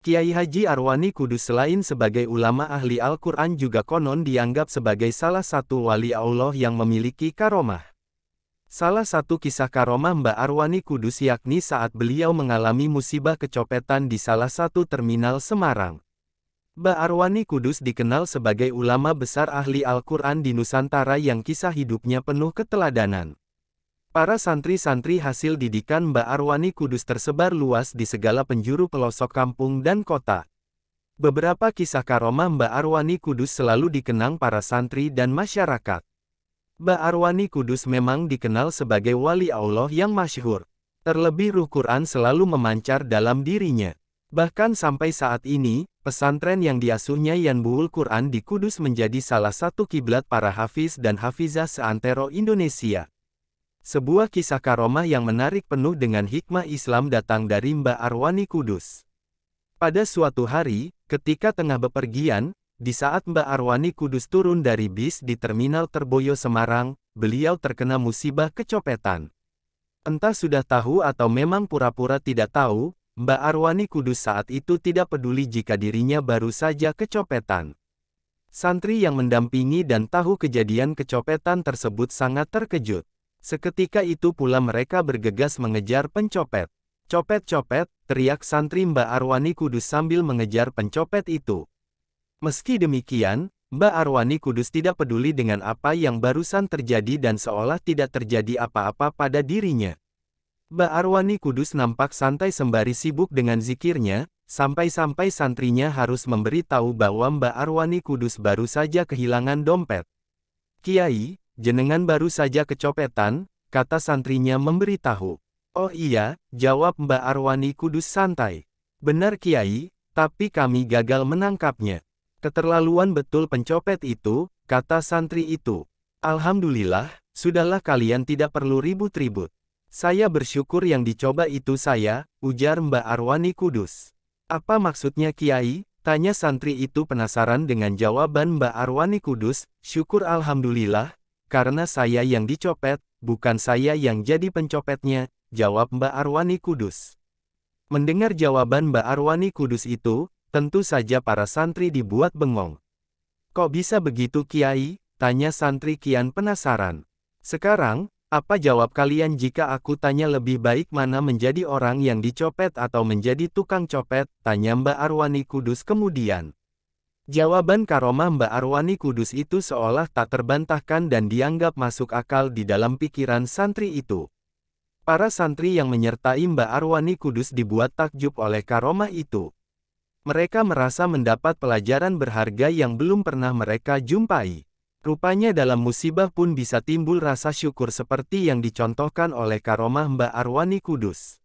Kiai Haji Arwani Kudus selain sebagai ulama ahli Al-Quran juga konon dianggap sebagai salah satu wali Allah yang memiliki karomah. Salah satu kisah karomah Mbah Arwani Kudus yakni saat beliau mengalami musibah kecopetan di salah satu terminal Semarang. Mbah Arwani Kudus dikenal sebagai ulama besar ahli Al-Quran di Nusantara yang kisah hidupnya penuh keteladanan. Para santri-santri hasil didikan Mbah Arwani Kudus tersebar luas di segala penjuru pelosok kampung dan kota. Beberapa kisah karomah Mbah Arwani Kudus selalu dikenang para santri dan masyarakat. Mbah Arwani Kudus memang dikenal sebagai wali Allah yang masyhur. Terlebih Ruh Quran selalu memancar dalam dirinya. Bahkan sampai saat ini, pesantren yang diasuhnya Yanbu'ul Quran di Kudus menjadi salah satu kiblat para hafiz dan hafizah seantero Indonesia. Sebuah kisah karomah yang menarik penuh dengan hikmah Islam datang dari Mbah Arwani Kudus. Pada suatu hari, ketika tengah bepergian, di saat Mbah Arwani Kudus turun dari bis di Terminal Terboyo Semarang, beliau terkena musibah kecopetan. Entah sudah tahu atau memang pura-pura tidak tahu, Mbah Arwani Kudus saat itu tidak peduli jika dirinya baru saja kecopetan. Santri yang mendampingi dan tahu kejadian kecopetan tersebut sangat terkejut. Seketika itu pula mereka bergegas mengejar pencopet. "Copet, copet!" teriak santri Mbah Arwani Kudus sambil mengejar pencopet itu. Meski demikian, Mbah Arwani Kudus tidak peduli dengan apa yang barusan terjadi dan seolah tidak terjadi apa-apa pada dirinya. Mbah Arwani Kudus nampak santai sembari sibuk dengan zikirnya, sampai-sampai santrinya harus memberitahu bahwa Mbah Arwani Kudus baru saja kehilangan dompet. "Kiai, jenengan baru saja kecopetan," kata santrinya memberitahu. "Oh iya," jawab Mbah Arwani Kudus santai. "Benar Kiai, tapi kami gagal menangkapnya." "Keterlaluan betul pencopet itu," kata santri itu. "Alhamdulillah, sudahlah kalian tidak perlu ribut-ribut. Saya bersyukur yang dicoba itu saya," ujar Mbah Arwani Kudus. "Apa maksudnya Kiai?" tanya santri itu penasaran dengan jawaban Mbah Arwani Kudus. "Syukur alhamdulillah, karena saya yang dicopet, bukan saya yang jadi pencopetnya," jawab Mbah Arwani Kudus. Mendengar jawaban Mbah Arwani Kudus itu, tentu saja para santri dibuat bengong. "Kok bisa begitu Kiai?" tanya santri kian penasaran. "Sekarang, apa jawab kalian jika aku tanya lebih baik mana menjadi orang yang dicopet atau menjadi tukang copet?" tanya Mbah Arwani Kudus kemudian. Jawaban karomah Mbah Arwani Kudus itu seolah tak terbantahkan dan dianggap masuk akal di dalam pikiran santri itu. Para santri yang menyertai Mbah Arwani Kudus dibuat takjub oleh karomah itu. Mereka merasa mendapat pelajaran berharga yang belum pernah mereka jumpai. Rupanya dalam musibah pun bisa timbul rasa syukur seperti yang dicontohkan oleh karomah Mbah Arwani Kudus.